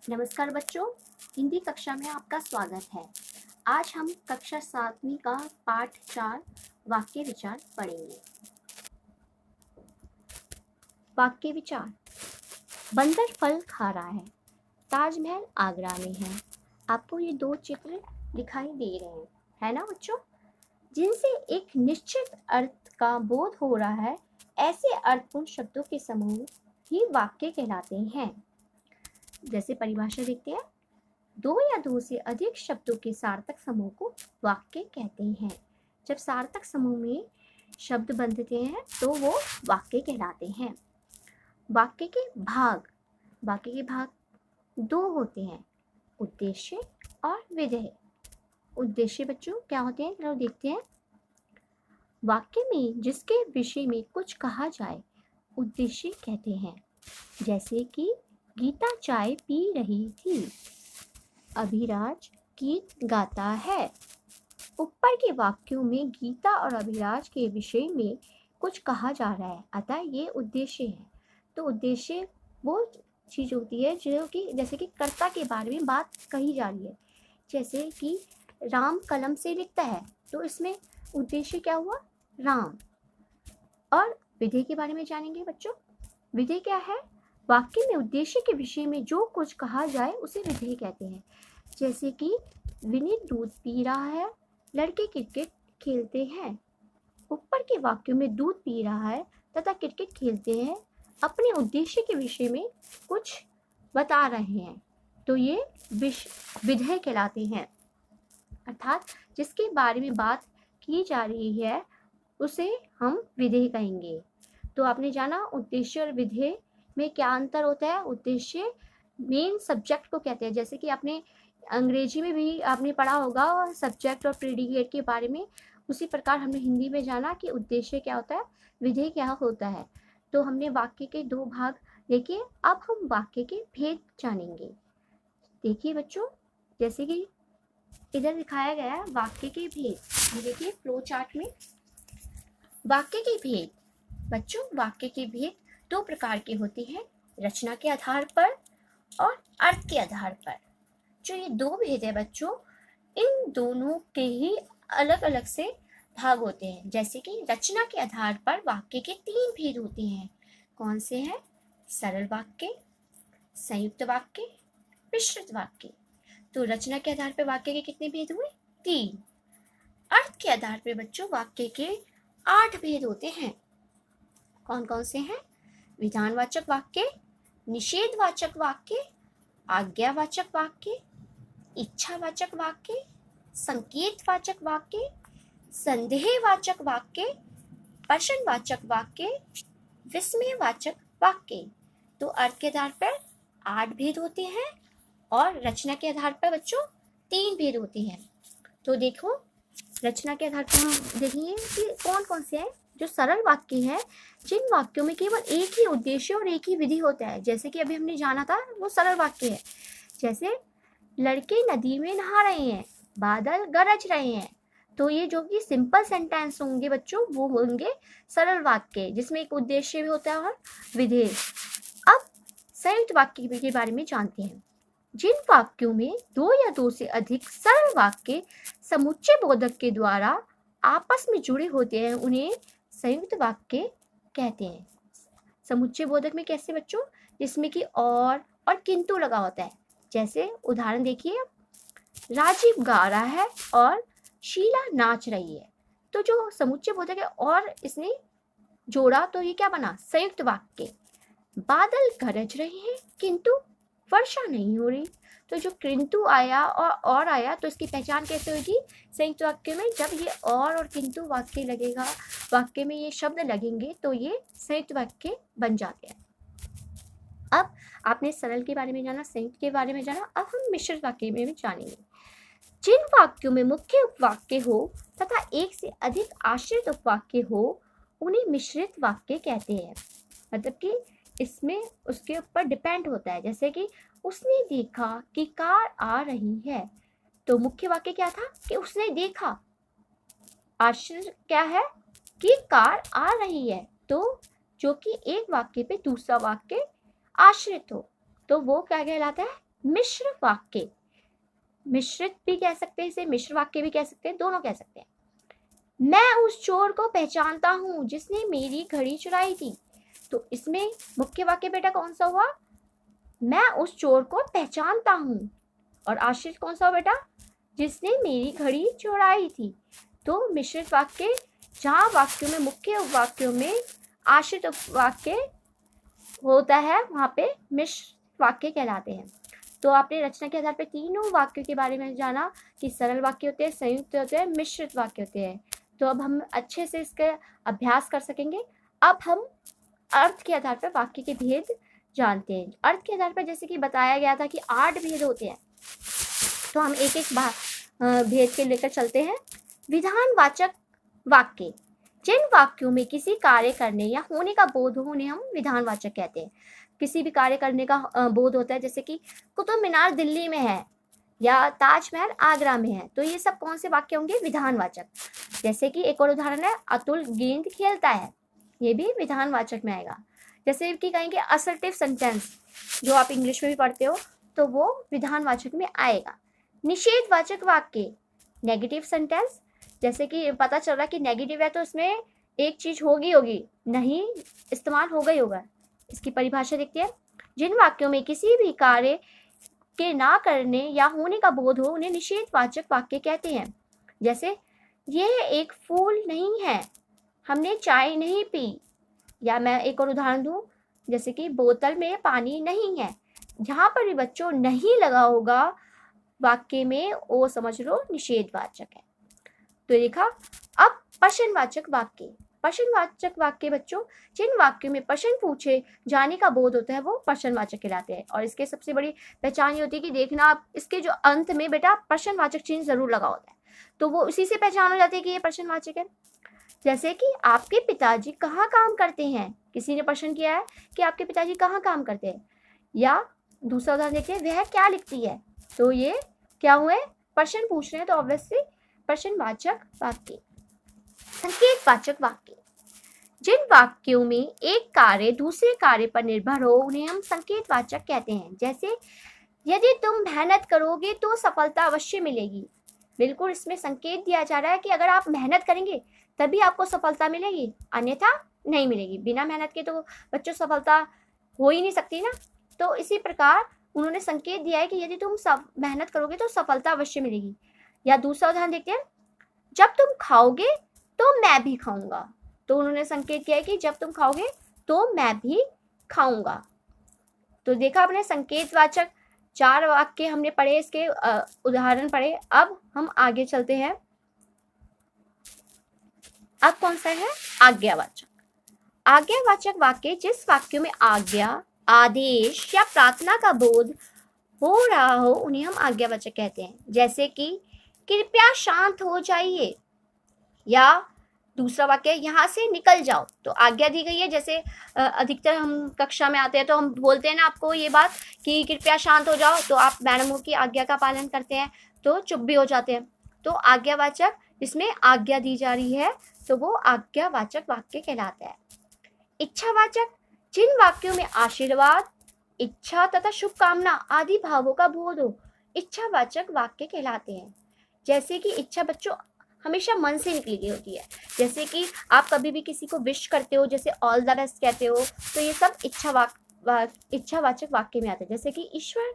नमस्कार बच्चों, हिंदी कक्षा में आपका स्वागत है। आज हम कक्षा 7वीं का पाठ 4 वाक्य विचार पढ़ेंगे। वाक्य विचार। बंदर फल खा रहा है, ताजमहल आगरा में है। आपको ये दो चित्र दिखाई दे रहे हैं, है ना बच्चों, जिनसे एक निश्चित अर्थ का बोध हो रहा है। ऐसे अर्थपूर्ण शब्दों के समूह ही वाक्य कहलाते हैं। जैसे परिभाषा देखते हैं, दो या दो से अधिक शब्दों के सार्थक समूह को वाक्य कहते हैं। जब सार्थक समूह में शब्द बनते हैं तो वो वाक्य कहलाते हैं। वाक्य के भाग दो होते हैं, उद्देश्य और विधेय। उद्देश्य बच्चों क्या होते हैं, चलो देखते हैं। वाक्य में जिसके विषय में कुछ कहा जाए उद्देश्य कहते हैं। जैसे कि गीता चाय पी रही थी, अभिराज गीत गाता है। ऊपर के वाक्यों में गीता और अभिराज के विषय में कुछ कहा जा रहा है, अतः ये उद्देश्य है। तो उद्देश्य वो चीज होती है जो कि जैसे कि कर्ता के बारे में बात कही जा रही है। जैसे कि राम कलम से लिखता है, तो इसमें उद्देश्य क्या हुआ, राम। और विधेय के बारे में जानेंगे बच्चों। विधेय क्या है, वाक्य में उद्देश्य के विषय में जो कुछ कहा जाए उसे विधेय कहते हैं। जैसे कि विनीत दूध पी रहा है, लड़के क्रिकेट खेलते हैं। ऊपर के वाक्यों में दूध पी रहा है तथा क्रिकेट खेलते हैं अपने उद्देश्य के विषय में कुछ बता रहे हैं, तो ये विधेय कहलाते हैं। अर्थात जिसके बारे में बात की जा रही है उसे हम विधेय कहेंगे। तो आपने जाना उद्देश्य और विधेय में क्या अंतर होता है। उद्देश्य मेन सब्जेक्ट को कहते हैं, जैसे कि आपने अंग्रेजी में भी आपने पढ़ा होगा सब्जेक्ट और प्रेडिकेट के बारे में, उसी प्रकार हमने हिंदी में जाना कि उद्देश्य क्या होता है, विधेय क्या होता है। तो हमने वाक्य के दो भाग देखे, अब हम वाक्य के भेद जानेंगे। देखिए बच्चों, जैसे कि इधर दिखाया गया है वाक्य के भेद। ये देखिए फ्लो चार्ट में वाक्य के भेद। बच्चों, वाक्य के भेद दो प्रकार के होते हैं, रचना के आधार पर और अर्थ के आधार पर। जो ये दो भेद है बच्चों, इन दोनों के ही अलग अलग से भाग होते हैं। जैसे कि रचना के आधार पर वाक्य के तीन भेद होते हैं। कौन से हैं, सरल वाक्य, संयुक्त वाक्य, मिश्रित वाक्य। तो रचना के आधार पर वाक्य के कितने भेद हुए, 3। अर्थ के आधार पर बच्चों वाक्य के 8 भेद होते हैं। कौन कौन से हैं, विधानवाचक वाक्य, निषेधवाचक वाक्य, आज्ञावाचक वाक्य, इच्छावाचक वाक्य, संकेतवाचक वाक्य, संदेहवाचक वाक्य, प्रश्नवाचक वाक्य, विस्मयवाचक वाक्य। तो अर्थ के आधार पर 8 भेद होते हैं और रचना के आधार पर बच्चों 3 भेद होते हैं। तो देखो, रचना के आधार पर हम देखेंगे कि कौन कौन से हैं। जो सरल वाक्य है, जिन वाक्यों में केवल एक ही उद्देश्य और एक ही विधि होता है, जैसे कि अभी हमने जाना था, वो सरल वाक्य है। जैसे लड़के नदी में नहा रहे हैं, बादल गरज रहे हैं। तो ये जो कि सिंपल सेंटेंस होंगे बच्चों, वो होंगे सरल वाक्य, जिसमें एक उद्देश्य भी होता है और विधेय। अब संयुक्त वाक्य के बारे में जानते हैं। जिन वाक्यों में दो या दो से अधिक सरल वाक्य समुच्चय बोधक के द्वारा आपस में जुड़े होते हैं उन्हें संयुक्त वाक्य कहते हैं। समुच्चय बोधक में कैसे बच्चों, जिसमें कि और किंतु लगा होता है। जैसे उदाहरण देखिए, राजीव गा रहा है और शीला नाच रही है। तो जो समुच्चय बोधक है और इसने जोड़ा तो ये क्या बना, संयुक्त वाक्य। बादल गरज रहे हैं किंतु वर्षा नहीं हो रही। तो जो किंतु आया और आया, तो इसकी पहचान कैसे होगी, संयुक्त वाक्य में जब ये और किंतु वाक्य लगेगा, वाक्य में ये शब्द लगेंगे, तो ये संयुक्त वाक्य बन जाते हैं। अब आपने सरल के बारे में जाना, संयुक्त के बारे में जाना, अब हम मिश्रित वाक्य में भी जानेंगे। जिन वाक्यों में मुख्य उपवाक्य हो तथा एक से अधिक आश्रित उपवाक्य हो उन्हें मिश्रित वाक्य कहते हैं। मतलब कि इसमें उसके ऊपर डिपेंड होता है। जैसे कि उसने देखा कि कार आ रही है, तो मुख्य वाक्य क्या था कि उसने देखा। आश्रित क्या है कि कार आ रही है। तो जो कि एक वाक्य पे दूसरा वाक्य आश्रित हो, तो वो क्या कहलाता है, मिश्र वाक्य, मिश्रित भी कह सकते हैं इसे, मिश्र वाक्य भी कह सकते हैं, दोनों कह सकते हैं। मैं उस चोर को पहचानता हूँ जिसने मेरी घड़ी चुराई थी। तो इसमें मुख्य वाक्य बेटा कौन सा हुआ? मैं उस चोर को पहचानता हूँ। और आश्रित कौन सा हुआ बेटा? जिसने मेरी घड़ी चुराई थी। तो मिश्रित वाक्य जहाँ वाक्यों में, मुख्य वाक्यों में आश्रित वाक्य होता है वहाँ पे मिश्र वाक्य कहलाते हैं। तो आपने रचना के आधार पर तीनों वाक्यों के बारे में जाना कि सरल वाक्य होते हैं, संयुक्त होते हैं, मिश्रित वाक्य होते हैं। तो अब हम अच्छे से इसका अभ्यास कर सकेंगे। अब हम अर्थ के आधार पर वाक्य के भेद जानते हैं। अर्थ के आधार पर जैसे कि बताया गया था कि 8 भेद होते हैं, तो हम एक एक भेद के लेकर चलते हैं। विधानवाचक वाक्य, जिन वाक्यों में किसी कार्य करने या होने का बोध हो उन्हें हम विधानवाचक कहते हैं। किसी भी कार्य करने का बोध होता है, जैसे कि कुतुब मीनार दिल्ली में है या ताजमहल आगरा में है, तो ये सब कौन से वाक्य होंगे? विधानवाचक। जैसे कि एक और उदाहरण है, अतुल गेंद खेलता है, ये भी विधानवाचक में आएगा। जैसे कि कहेंगे असर्टिव सेंटेंस, जो आप इंग्लिश में भी पढ़ते हो, तो वो विधानवाचक में आएगा। निषेधवाचक वाक्य, नेगेटिव सेंटेंस, जैसे कि पता चल रहा है कि नेगेटिव है तो इसमें एक चीज होगी, नहीं इस्तेमाल होगा ही होगा। इसकी परिभाषा देखते हैं। जिन वाक्यों में किसी भी कार्य के ना करने या होने का बोध हो उन्हें निषेधवाचक वाक्य कहते हैं। जैसे यह एक फूल नहीं है, हमने चाय नहीं पी। या मैं एक और उदाहरण दूं, जैसे कि बोतल में पानी नहीं है। जहां पर भी बच्चों नहीं लगा होगा वाक्य में, वो समझ लो निषेधवाचक है। तो देखा। अब प्रश्नवाचक वाक्य, प्रश्नवाचक वाक्य बच्चों, जिन वाक्यों में प्रश्न पूछे जाने का बोध होता है वो प्रश्नवाचक कहलाते हैं। और इसके सबसे बड़ी पहचान ये होती है कि देखना आप इसके जो अंत में बेटा प्रश्नवाचक चिन्ह जरूर लगा होता है, तो वो उसी से पहचान हो जाती है कि ये प्रश्नवाचक है। जैसे कि आपके पिताजी कहाँ काम करते हैं, किसी ने प्रश्न किया है कि आपके पिताजी कहाँ काम करते हैं। या दूसरा उदाहरण देखिए, वह क्या लिखती है, तो ये क्या हुए? प्रश्न पूछ रहे हैं, तो ऑब्वियसली प्रश्नवाचक वाक्य। संकेतवाचक वाक्य, जिन वाक्यों में एक कार्य दूसरे कार्य पर निर्भर हो उन्हें हम संकेतवाचक कहते हैं। जैसे यदि तुम मेहनत करोगे तो सफलता अवश्य मिलेगी। बिल्कुल इसमें संकेत दिया जा रहा है कि अगर आप मेहनत करेंगे तभी आपको सफलता मिलेगी, अन्यथा नहीं मिलेगी। बिना मेहनत के तो बच्चों सफलता हो ही नहीं सकती ना। तो इसी प्रकार उन्होंने संकेत दिया है कि यदि तुम मेहनत करोगे तो सफलता अवश्य मिलेगी। या दूसरा उदाहरण देखते हैं, जब तुम खाओगे तो मैं भी खाऊंगा। तो उन्होंने संकेत किया है कि जब तुम खाओगे तो मैं भी खाऊंगा। तो देखा आपने संकेतवाचक 4 वाक्य हमने पढ़े, इसके उदाहरण पढ़े। अब हम आगे चलते हैं। अब कौन सा है? आज्ञावाचक। आज्ञावाचक वाक्य, जिस वाक्यों में आज्ञा, आदेश या प्रार्थना का बोध हो रहा हो उन्हें हम आज्ञावाचक कहते हैं। जैसे कि कृपया शांत हो जाइए, या दूसरा वाक्य यहाँ से निकल जाओ, तो आज्ञा दी गई है। जैसे अधिकतर हम कक्षा में आते हैं तो हम बोलते हैं ना आपको ये बात कि कृपया शांत हो जाओ, तो आप मैडमों की आज्ञा का पालन करते हैं तो चुप भी हो जाते हैं। तो आज्ञावाचक, जिसमें आज्ञा दी जा रही है तो वो आज्ञावाचक वाक्य कहलाता है। इच्छावाचक, जिन वाक्यों में आशीर्वाद, इच्छा तथा शुभकामना आदि भावों का बोध हो इच्छावाचक वाक्य कहलाते हैं। जैसे कि इच्छा बच्चों हमेशा मन से निकली गई होती है। जैसे कि आप कभी भी किसी को विश करते हो, जैसे ऑल द बेस्ट कहते हो, तो ये सब इच्छावाचक वाक्य में आते हैं। जैसे कि ईश्वर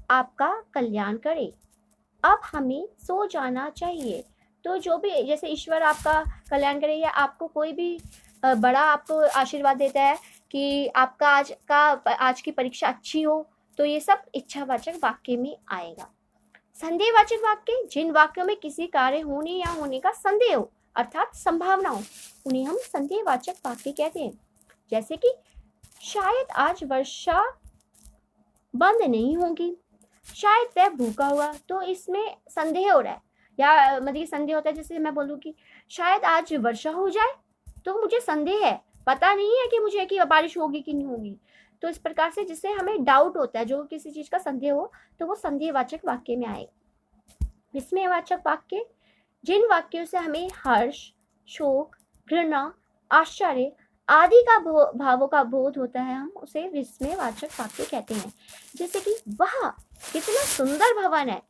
आपका कल्याण करे, अब हमें सो जाना चाहिए। तो जो भी, जैसे ईश्वर आपका कल्याण करे या आपको कोई भी बड़ा आपको आशीर्वाद देता है कि आपका आज की परीक्षा अच्छी हो, तो ये सब इच्छावाचक वाक्य में आएगा। संदेहवाचक वाक्य, जिन वाक्यों में किसी कार्य होने या होने का संदेह हो अर्थात संभावना हो उन्हें हम संदेहवाचक वाक्य कहते हैं। जैसे कि शायद आज वर्षा बंद नहीं होगी, शायद वह भूखा हुआ, तो इसमें संदेह हो रहा है। या मतलब संदेह होता है, जैसे मैं बोलूँ कि शायद आज वर्षा हो जाए, तो मुझे संदेह है, पता नहीं है कि मुझे कि बारिश होगी कि नहीं होगी। तो इस प्रकार से जिससे हमें डाउट होता है, जो किसी चीज का संदेह हो, तो वो संदेहवाचक वाक्य में आएगा। विस्मयवाचक वाक्य, जिन वाक्यों से हमें हर्ष, शोक, घृणा, आश्चर्य आदि का भावों का बोध होता है हम उसे विस्मयवाचक वाक्य कहते हैं। जैसे कि वाह कितना सुंदर भवन है।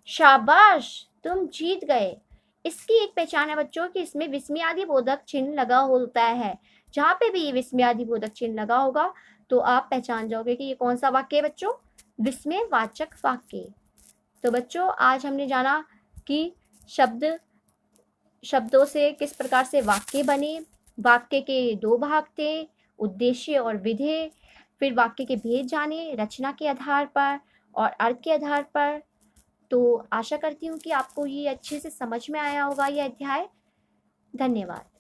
शाबाश, तुम जीत गए। इसकी एक पहचान है बच्चों कि इसमें विस्मयादिबोधक चिन्ह लगा होता है। जहाँ पे भी ये विस्मयादिबोधक चिन्ह लगा होगा तो आप पहचान जाओगे कि ये कौन सा वाक्य है बच्चों, विस्मयवाचक वाक्य। तो बच्चों आज हमने जाना कि शब्दों से किस प्रकार से वाक्य बने, वाक्य के दो भाग थे, उद्देश्य और विधेय, फिर वाक्य के भेद जाने रचना के आधार पर और अर्थ के आधार पर। तो आशा करती हूँ कि आपको ये अच्छे से समझ में आया होगा ये अध्याय। धन्यवाद।